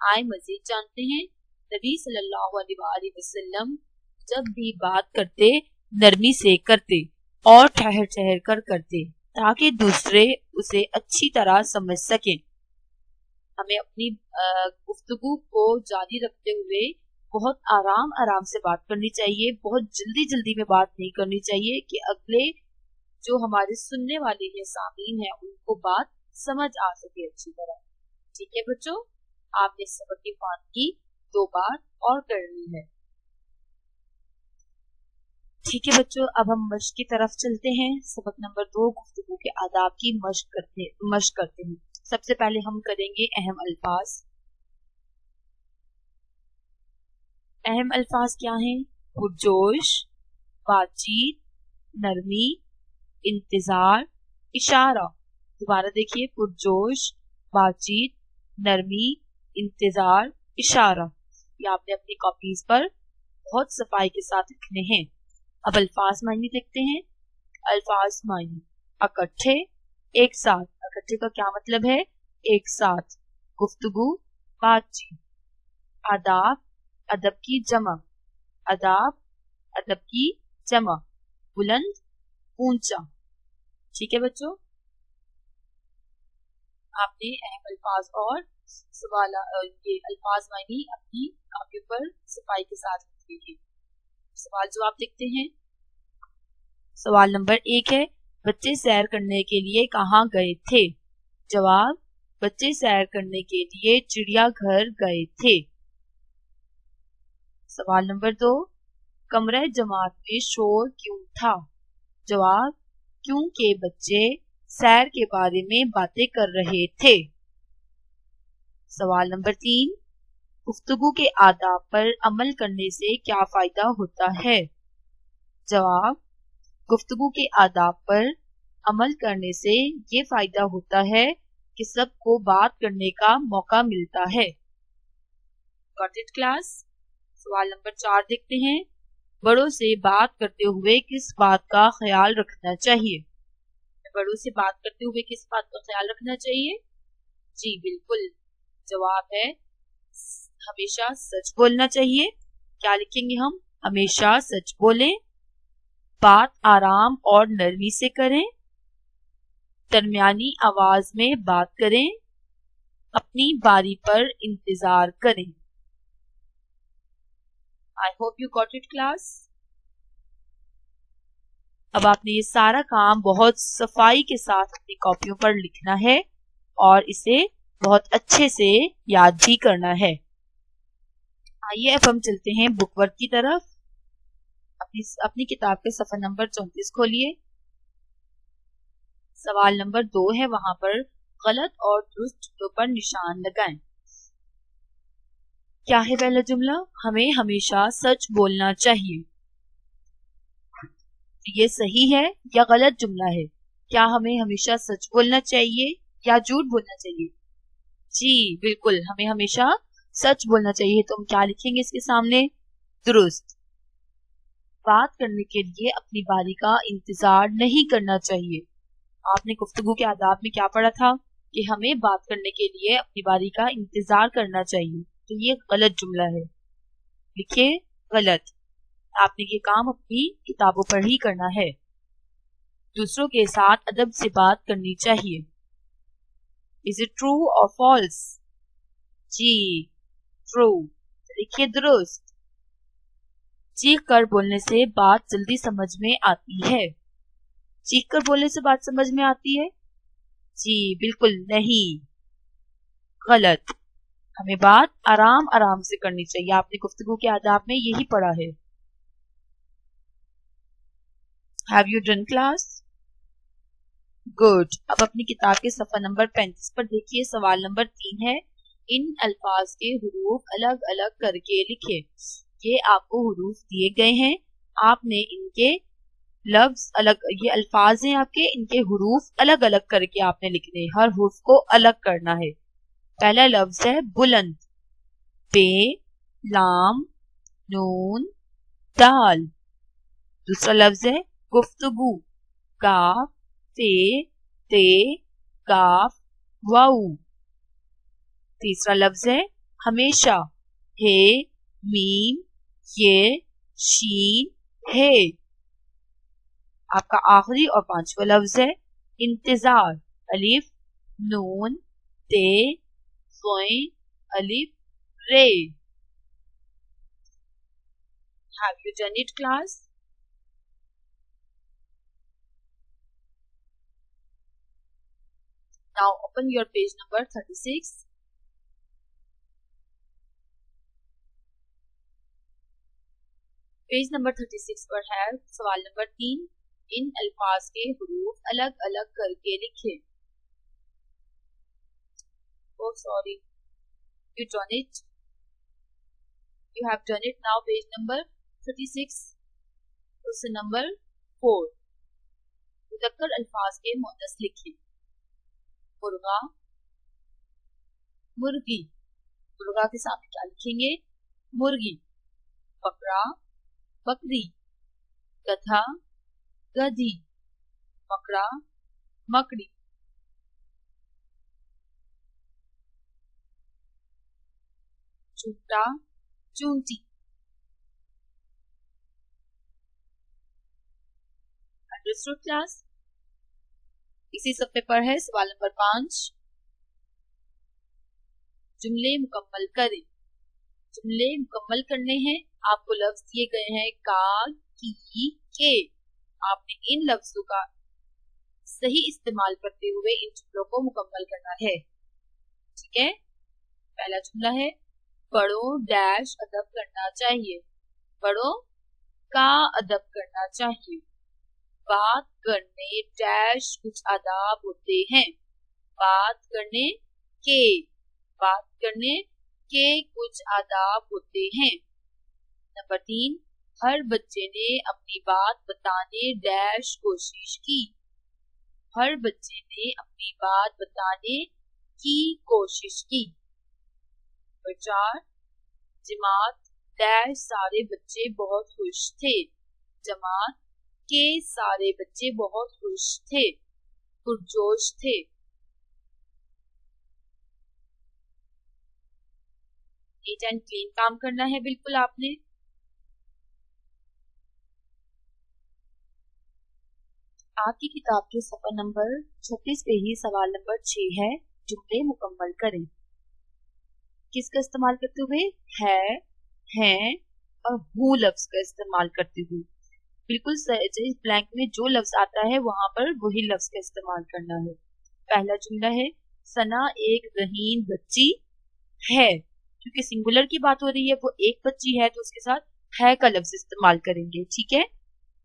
آئے مزید جانتے ہیں نبی صلی اللہ علیہ وسلم جب بھی بات کرتے نرمی سے کرتے اور ٹھہر ٹھہر کر کرتے تاکہ دوسرے اسے اچھی طرح سمجھ سکیں. ہمیں اپنی گفتگو کو جاری رکھتے ہوئے بہت آرام آرام سے بات کرنی چاہیے. بہت جلدی جلدی میں بات نہیں کرنی چاہیے کہ اگلے جو ہمارے سننے والے ہیں سامعین ہیں ان کو بات سمجھ آ سکے اچھی طرح. ٹھیک ہے بچوں، آپ نے سبق کی خوانگی 2 بار اور کرنی ہے. ٹھیک ہے بچوں، اب ہم مشق کی طرف چلتے ہیں. سبق نمبر 2 گفتگو کے آداب کی مشق کرتے ہیں. سب سے پہلے ہم کریں گے اہم الفاظ. اہم الفاظ کیا ہیں؟ پرجوش، بات چیت، نرمی، انتظار، اشارہ. دوبارہ دیکھیے، پرجوش، بات چیت، نرمی، انتظار، اشارہ. یہ آپ نے اپنی کاپیز پر بہت صفائی کے ساتھ لکھنے ہیں. اب الفاظ معنی دیکھتے ہیں. الفاظ معنی: اکٹھے، ایک ساتھ. اکٹھے کا کیا مطلب ہے؟ ایک ساتھ. گفتگو، بات چیت. آداب، ادب کی جمع. آداب، ادب کی جمع. بلند، اونچا. ٹھیک ہے بچوں، آپ نے اہم الفاظ اور یہ الفاظ معنی اپنی کاپی پر صفائی کے ساتھ لکھ لیجیے. سوال جواب دیکھتے ہیں. سوال نمبر 1 ہے، بچے سیر کرنے کے لیے کہاں گئے تھے؟ جواب: بچے سیر کرنے کے لیے چڑیا گھر گئے تھے. سوال نمبر 2، کمرہ جماعت میں شور کیوں تھا؟ جواب: کیونکہ بچے سیر کے بارے میں باتیں کر رہے تھے. سوال نمبر 3، گفتگو کے آداب پر عمل کرنے سے کیا فائدہ ہوتا ہے؟ جواب: گفتگو کے آداب پر عمل کرنے سے یہ فائدہ ہوتا ہے کہ سب کو بات کرنے کا موقع ملتا ہے. Got it class؟ سوال نمبر 4 دیکھتے ہیں. بڑوں سے بات کرتے ہوئے کس بات کا خیال رکھنا چاہیے؟ بڑوں سے بات کرتے ہوئے کس بات کا خیال رکھنا چاہیے؟ جی بالکل، جواب ہے ہمیشہ سچ بولنا چاہیے. کیا لکھیں گے ہم؟ ہمیشہ سچ بولیں، بات آرام اور نرمی سے کریں، درمیانی آواز میں بات کریں، اپنی باری پر انتظار کریں. I hope you got it class. اب آپ نے یہ سارا کام بہت صفائی کے ساتھ اپنی کاپیوں پر لکھنا ہے اور اسے بہت اچھے سے یاد بھی کرنا ہے. آئیے اب ہم چلتے ہیں بک ورک کی طرف. اپنی کتاب کے صفحہ نمبر 34 کھولیے. سوال نمبر 2 ہے، وہاں پر غلط اور درست جملوں پر نشان لگائیں. کیا ہے پہلا جملہ؟ ہمیں ہمیشہ سچ بولنا چاہیے. یہ صحیح ہے یا غلط جملہ ہے؟ کیا ہمیں ہمیشہ سچ بولنا چاہیے یا جھوٹ بولنا چاہیے؟ جی بالکل، ہمیں ہمیشہ سچ بولنا چاہیے. تو ہم کیا لکھیں گے اس کے سامنے؟ درست. بات کرنے کے لیے اپنی باری کا انتظار نہیں کرنا چاہیے. آپ نے گفتگو کے آداب میں کیا پڑھا تھا کہ ہمیں بات کرنے کے لیے اپنی باری کا انتظار کرنا چاہیے. تو یہ غلط جملہ ہے، لکھیے غلط. آپ نے یہ کام اپنی کتابوں پر ہی کرنا ہے. دوسروں کے ساتھ ادب سے بات کرنی چاہیے. Is it true or false؟ G true. لکھیے درست. چیخ کر بولنے سے بات جلدی سمجھ میں آتی ہے. چیخ کر بولنے سے بات سمجھ میں آتی ہے؟ جی بالکل نہیں، غلط. ہمیں بات آرام آرام سے کرنی چاہیے. آپ نے گفتگو کے آداب میں یہی پڑھا ہے. Have you done class؟ Good. اب اپنی کتاب کے صفحہ نمبر 35 پر دیکھیے. سوال نمبر 3 ہے، ان الفاظ کے حروف الگ الگ کر کے لکھے. یہ آپ کو حروف دیے گئے ہیں، آپ نے ان کے لفظ الگ، یہ الفاظ ہیں آپ کے، ان کے حروف الگ الگ کر کے آپ نے لکھنے. ہر حرف کو الگ کرنا ہے. پہلا لفظ ہے بلند، بے، لام، نون، دال. دوسرا لفظ ہے گفتگو، کاف، تے، تے، کاف، واو. تیسرا لفظ ہے ہمیشہ، ہے میم یہ شین ہے. آپ کا آخری اور پانچواں لفظ ہے انتظار. الف نون تے زوین الف رے. Have you done it, class? Now open your page number 36. Page number 36 پر ہے سوال نمبر 3. ان الفاظ کے حروف الگ الگ کر کے لکھیں. Oh sorry, you done it. You have done it. Now page number 36. Question number 4. مذکر الفاظ کے مؤنث لکھیں. مرغا مرغی. مرغا کے سامنے کیا لکھیں گے؟ مرغی. بکرا بکری. گدھا گدھی. مکڑا مکڑی. چونٹا چونٹی. Understood class? اسی صفحے پر ہے سوال نمبر 5. جملے مکمل کریں. جملے مکمل کرنے ہیں. آپ کو لفظ دیے گئے ہیں کا کی کے. آپ نے ان لفظوں کا صحیح استعمال کرتے ہوئے ان جملوں کو مکمل کرنا ہے. ٹھیک ہے. پہلا جملہ ہے بڑوں ڈیش ادب کرنا چاہیے. بڑوں کا ادب کرنا چاہیے. بات کرنے ڈیش کچھ آداب ہوتے ہیں. بات کرنے کے. بات کرنے کے کچھ آداب ہوتے ہیں. نمبر 3. ہر بچے نے اپنی بات بتانے ڈیش کوشش کی. ہر بچے نے اپنی بات بتانے کی کوشش کی. نمبر 4. جماعت ڈیش سارے بچے بہت خوش تھے. جماعت کے سارے بچے بہت خوش تھے. پرجوش تھے. نیٹ اینڈ کلین کام کرنا ہے بالکل آپ نے. آپ کی کتاب کے صفحہ نمبر 36 پہ ہی سوال نمبر 6 ہے. جملے مکمل کریں. کس کا استعمال کرتے ہوئے؟ ہے ہیں اور ہوں لفظ کا استعمال کرتے ہوئے. بالکل بلینک میں جو لفظ آتا ہے وہاں پر وہی لفظ کا استعمال کرنا ہے. پہلا جملہ ہے ثنا ایک ذہین بچی ہے. کیونکہ سنگولر کی بات ہو رہی ہے وہ ایک بچی ہے تو اس کے ساتھ ہے کا لفظ استعمال کریں گے. ٹھیک ہے.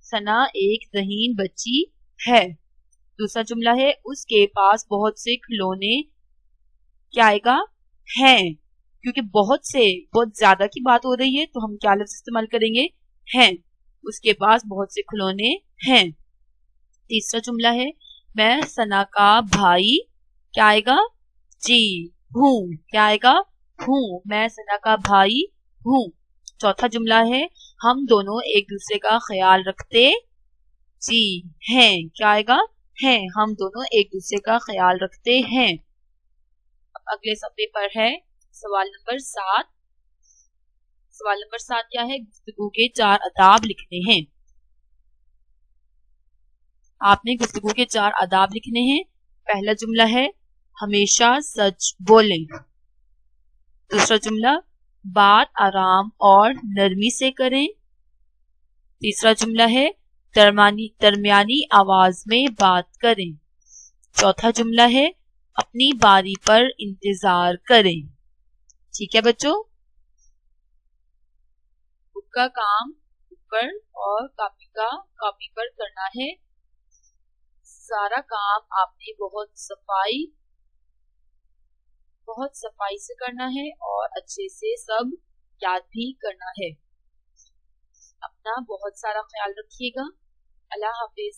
ثنا ایک ذہین بچی ہے. دوسرا جملہ ہے اس کے پاس بہت سے کھلونے کیا آئے گا؟ ہیں. کیونکہ بہت سے بہت زیادہ کی بات ہو رہی ہے تو ہم کیا لفظ استعمال کریں گے؟ ہیں. اس کے پاس بہت سے کھلونے ہیں. تیسرا جملہ ہے میں ثنا کا بھائی کیا آئے گا؟ جی ہوں. کیا آئے گا؟ ہوں. میں ثنا کا بھائی ہوں. چوتھا جملہ ہے ہم دونوں ایک دوسرے کا خیال رکھتے جی ہیں. کیا آئے گا؟ ہیں. ہم دونوں ایک دوسرے کا خیال رکھتے ہیں. اب اگلے صفحے پر ہے سوال نمبر 7. سوال نمبر 7 کیا ہے؟ گفتگو کے 4 آداب لکھنے ہیں. آپ نے گفتگو کے 4 آداب لکھنے ہیں. پہلا جملہ ہے ہمیشہ سچ بولیں. دوسرا جملہ بات آرام اور نرمی سے کریں. تیسرا جملہ ہے درمیانی آواز میں بات کریں. چوتھا جملہ ہے اپنی باری پر انتظار کریں. ٹھیک ہے بچوں. بک کا کام پر اور کاپی پر کرنا ہے. سارا کام آپ نے بہت صفائی سے کرنا ہے اور اچھے سے سب یاد بھی کرنا ہے. اپنا بہت سارا خیال رکھیے گا. اللہ حافظ.